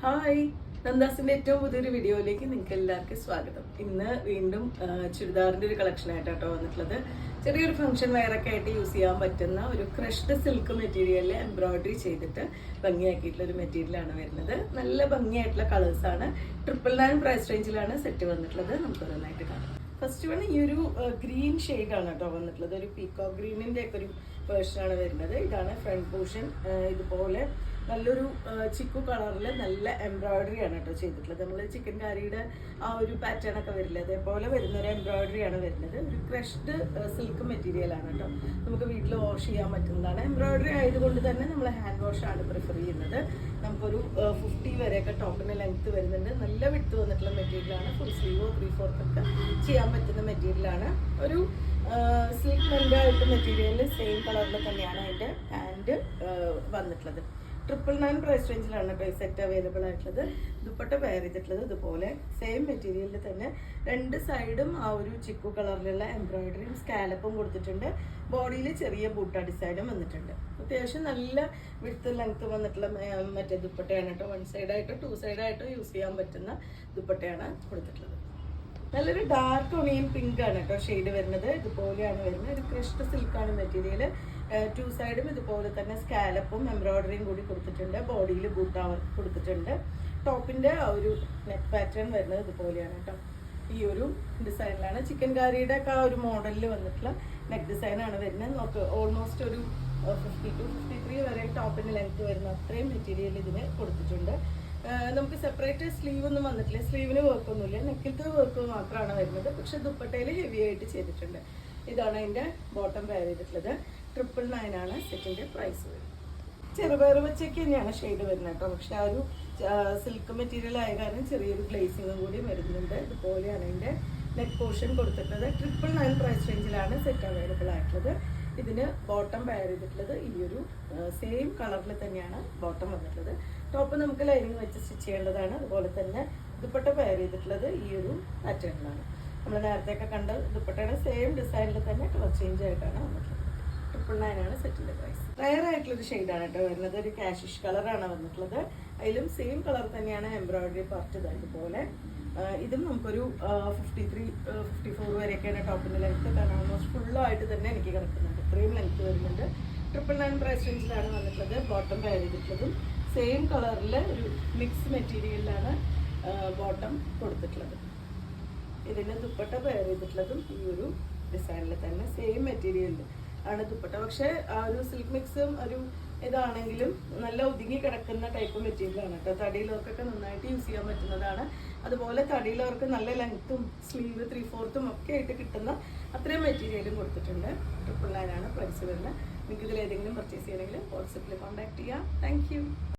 Hi, നന്ദാസിന്റെ ഏറ്റവും പുതിയൊരു വീഡിയോയിലേക്ക് നിങ്ങൾക്ക് എല്ലാവർക്കും സ്വാഗതം. ഇന്ന് വീണ്ടും ചുരിദാറിന്റെ ഒരു കളക്ഷൻ ആയിട്ടോ വന്നിട്ടുള്ളത്. ചെറിയൊരു ഫംഗ്ഷൻ വെയറൊക്കെ ആയിട്ട് യൂസ് ചെയ്യാൻ പറ്റുന്ന ഒരു ക്രഷ്ഡ് സിൽക്ക് മെറ്റീരിയലിൽ എംബ്രോയിഡറി ചെയ്തിട്ട് ഭംഗിയാക്കിയിട്ടുള്ള ഒരു മെറ്റീരിയലാണ് വരുന്നത്. നല്ല ഭംഗിയായിട്ടുള്ള കളേഴ്സാണ്. 999 പ്രൈസ് റേഞ്ചിലാണ് സെറ്റ് വന്നിട്ടുള്ളത്. നമുക്ക് നന്നായിട്ട് കാണാം. ഫസ്റ്റ് വൺ ഈ ഒരു ഗ്രീൻ ഷെയ്ഡാണ് കേട്ടോ വന്നിട്ടുള്ളത്. ഒരു പീക്കോ ഗ്രീനിന്റെ ഒക്കെ ഒരു വേർഷനാണ് വരുന്നത്. ഇതാണ് ഫ്രണ്ട് പോർഷൻ. ഇതുപോലെ നല്ലൊരു ചിക്കു കളറിൽ നല്ല എംബ്രോയിഡറി ആണ് കേട്ടോ ചെയ്തിട്ടുള്ളത്. നമ്മൾ ചിക്കൻ കറിയുടെ ആ ഒരു പാറ്റേൺ ഒക്കെ വരില്ല, അതേപോലെ വരുന്ന ഒരു എംബ്രോയിഡറി ആണ് വരുന്നത്. ഒരു ക്രഷ്ഡ് സിൽക്ക് മെറ്റീരിയൽ ആണ് കേട്ടോ. നമുക്ക് വീട്ടിൽ വാഷ് ചെയ്യാൻ പറ്റുന്നതാണ്. എംബ്രോയിഡറി ആയതുകൊണ്ട് തന്നെ നമ്മൾ ഹാൻഡ് വാഷ് ആണ് പ്രിഫർ ചെയ്യുന്നത്. നമുക്കൊരു 50 വരെയൊക്കെ ടോപ്പിന് ലെങ്ത് വരുന്നുണ്ട്. നല്ല വിട്ട് വന്നിട്ടുള്ള മെറ്റീരിയലാണ്. ഫുൾ സ്ലീവോ 3/4 ഒക്കെ ചെയ്യാൻ പറ്റുന്ന മെറ്റീരിയലാണ്. ഒരു സിൽക്ക് മെൻഡായിട്ട് മെറ്റീരിയലിൽ സെയിം കളറിൽ തന്നെയാണ് അതിൻ്റെ പാൻറ് വന്നിട്ടുള്ളത്. 999 പ്രൈസ് റേഞ്ചിലാണ് കേട്ടോ ഈ സെറ്റ് അവൈലബിൾ ആയിട്ടുള്ളത്. ദുപ്പട്ട വെയർ ചെയ്തിട്ടുള്ളത് ഇതുപോലെ സെയിം മെറ്റീരിയലിൽ തന്നെ രണ്ട് സൈഡും ആ ഒരു ചിക്കു കളറിലുള്ള എംബ്രോയിഡറിയും സ്കാലപ്പും കൊടുത്തിട്ടുണ്ട്. ബോഡിയിൽ ചെറിയ ബൂട്ട ഡിസൈനും വന്നിട്ടുണ്ട്. അത്യാവശ്യം നല്ല വിഡ്ത്ത് ലെങ്ത് വന്നിട്ടുള്ള മറ്റേ ദുപ്പട്ടയാണ് കേട്ടോ. 1 സൈഡായിട്ടോ 2 സൈഡായിട്ടോ യൂസ് ചെയ്യാൻ പറ്റുന്ന ദുപ്പട്ടയാണ് കൊടുത്തിട്ടുള്ളത്. നല്ലൊരു ഡാർക്ക് ഒണിയൻ പിങ്ക് ആണ് കേട്ടോ ഷെയ്ഡ് വരുന്നത്. ഇതുപോലെയാണ് വരുന്നത്. ഒരു ക്രഷ്ഡ് സിൽക്കാണ് മെറ്റീരിയൽ. 2 സൈഡും ഇതുപോലെ തന്നെ സ്കാലപ്പും എംബ്രോയിഡറിയും കൂടി കൊടുത്തിട്ടുണ്ട്. ബോഡിയിൽ ബൂട്ട വർക്ക് കൊടുത്തിട്ടുണ്ട്. ടോപ്പിന്റെ ആ ഒരു നെക്ക് പാറ്റേൺ വരുന്നത് ഇതുപോലെയാണ് കേട്ടോ. ഈ ഒരു ഡിസൈനിലാണ് ചിക്കൻ കറിയുടെ ഒക്കെ ആ ഒരു മോഡലിൽ വന്നിട്ടുള്ള നെക്ക് ഡിസൈനാണ് വരുന്നത്. നമുക്ക് ഓൾമോസ്റ്റ് ഒരു 50 to 53 വരെ ടോപ്പിന് ലെങ്ത് വരുന്ന അത്രയും മെറ്റീരിയൽ ഇതിന് കൊടുത്തിട്ടുണ്ട്. നമുക്ക് സെപ്പറേറ്റ് സ്ലീവ് ഒന്നും വന്നിട്ടില്ല. സ്ലീവിന് വർക്കൊന്നുമില്ല, നെക്കിലത്തെ വർക്ക് മാത്രമാണ് വരുന്നത്. പക്ഷെ ദുപ്പട്ടയിൽ ഹെവി ആയിട്ട് ചെയ്തിട്ടുണ്ട്. ഇതാണ് അതിൻ്റെ ബോട്ടം വെയർ ചെയ്തിട്ടുള്ളത്. 999 ആണ് സെറ്റിൻ്റെ പ്രൈസ് വരുന്നത്. ചെറുപയർ പച്ചയ്ക്ക് തന്നെയാണ് ഷെയ്ഡ് വരുന്നത് കേട്ടോ. പക്ഷെ ആ ഒരു സിൽക്ക് മെറ്റീരിയൽ ആയ കാരണം ചെറിയൊരു ഗ്ലേസിങ്ങും കൂടി വരുന്നുണ്ട്. ഇതുപോലെയാണ് അതിൻ്റെ നെക്ക് പോർഷൻ കൊടുത്തിട്ടുള്ളത്. 999 പ്രൈസ് റേഞ്ചിലാണ് സെറ്റ് അവൈലബിൾ ആയിട്ടുള്ളത്. ഇതിന് ബോട്ടം വെയർ ചെയ്തിട്ടുള്ളത് ഈ ഒരു സെയിം കളറിൽ തന്നെയാണ് ബോട്ടം വന്നിട്ടുള്ളത്. ടോപ്പ് നമുക്ക് ലൈനിങ് വെച്ച് സ്റ്റിച്ച് ചെയ്യേണ്ടതാണ്. അതുപോലെ തന്നെ ദുപ്പട്ട വെയർ ചെയ്തിട്ടുള്ളത് ഈ ഒരു പാറ്റേണിലാണ്. നമ്മൾ നേരത്തെയൊക്കെ കണ്ട ദുപ്പട്ടയുടെ സെയിം ഡിസൈനിൽ തന്നെ കളർ ചേഞ്ച് ആയിട്ടാണ് വന്നിട്ടുള്ളത്. 999 ആണ് സെറ്റിന്റെ പ്രൈസ്. റയർ ആയിട്ടുള്ളൊരു ഷെയ്ഡാണ് കേട്ടോ വരുന്നത്. ഒരു കാഷിഷ് കളറാണ് വന്നിട്ടുള്ളത്. അതിലും സെയിം കളർ തന്നെയാണ് എംബ്രോയിഡറി പാർട്ട് ഇതുപോലെ. ഇതും നമുക്കൊരു 53-54 വരെയൊക്കെയാണ് ടോപ്പിന്റെ ലെങ്ത്. കാരണം ഓൾമോസ്റ്റ് ഫുള്ളായിട്ട് തന്നെ എനിക്ക് കിടക്കുന്നുണ്ട്. ഇത്രയും ലെങ്ത് വരുന്നുണ്ട്. 999 പ്രൈസ് റേഞ്ചിലാണ് വന്നിട്ടുള്ളത്. ബോട്ടം വെയർ ചെയ്തിട്ടുള്ളതും സെയിം കളറിൽ ഒരു മിക്സ് മെറ്റീരിയലിലാണ് ബോട്ടം കൊടുത്തിട്ടുള്ളത്. ഇതിൻ്റെ ദുപ്പട്ട വെയർ ചെയ്തിട്ടുള്ളതും ഈ ഒരു ഡിസൈനിൽ തന്നെ സെയിം മെറ്റീരിയലിൽ ആണ് ദുപ്പട്ട. പക്ഷേ ആ ഒരു സിൽക്ക് മിക്സും ഒരു ഇതാണെങ്കിലും നല്ല ഒതുങ്ങി കിടക്കുന്ന ടൈപ്പ് മെറ്റീരിയലാണ് കേട്ടോ. തടിയിലവർക്കൊക്കെ നന്നായിട്ട് യൂസ് ചെയ്യാൻ പറ്റുന്നതാണ്. അതുപോലെ തടിയിലവർക്ക് നല്ല ലെങ്ത്തും സ്ലീവ് 3/4 ഒക്കെ ആയിട്ട് കിട്ടുന്ന അത്രയും മെറ്റീരിയലും കൊടുത്തിട്ടുണ്ട്. 999 ആണ് പ്രൈസ് വരുന്നത്. നിങ്ങൾക്ക് ഇതിൽ ഏതെങ്കിലും പർച്ചേസ് ചെയ്യണമെങ്കിൽ വാട്സപ്പിൽ കോൺടാക്ട് ചെയ്യാം. Thank you.